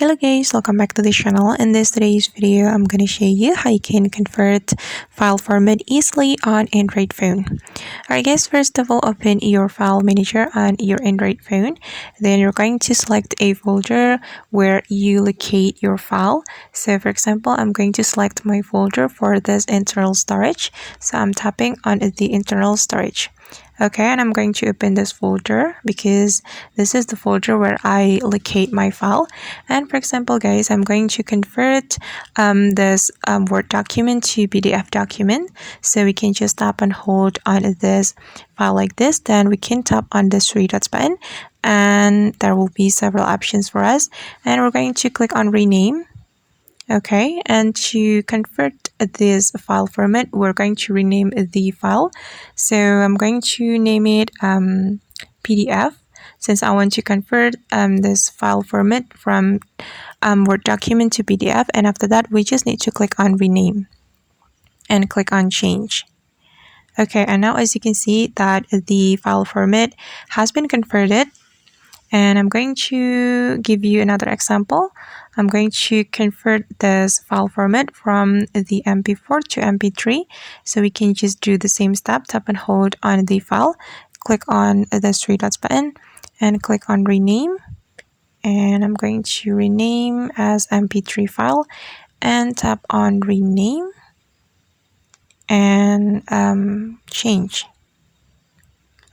Hello guys, welcome back to the channel. In today's video, I'm going to show you how you can convert file format easily on Android phone. Alright guys, first of all, open your file manager on your Android phone. Then you're going to select a folder where you locate your file. So for example, I'm going to select my folder for this internal storage. So I'm tapping on the internal storage. Okay, and I'm going to open this folder because this is the folder where I locate my file. And for example, guys, I'm going to convert this Word document to PDF document. So we can just tap and hold on this file like this. Then we can tap on this three dots button and there will be several options for us. And we're going to click on rename. Okay, and to convert this file format, we're going to rename the file. So I'm going to name it PDF, since I want to convert this file format from Word document to PDF. And after that, we just need to click on rename and click on change. Okay, and now as you can see that the file format has been converted. And I'm going to give you another example. I'm going to convert this file format from the MP4 to MP3. So we can just do the same step, tap and hold on the file, click on the three dots button and click on rename. And I'm going to rename as MP3 file and tap on rename and change.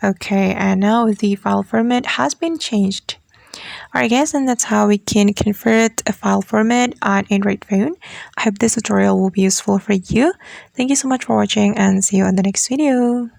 Okay, and now the file format has been changed. Alright guys, and that's how we can convert a file format on Android phone. I hope this tutorial will be useful for you. Thank you so much for watching and see you on the next video.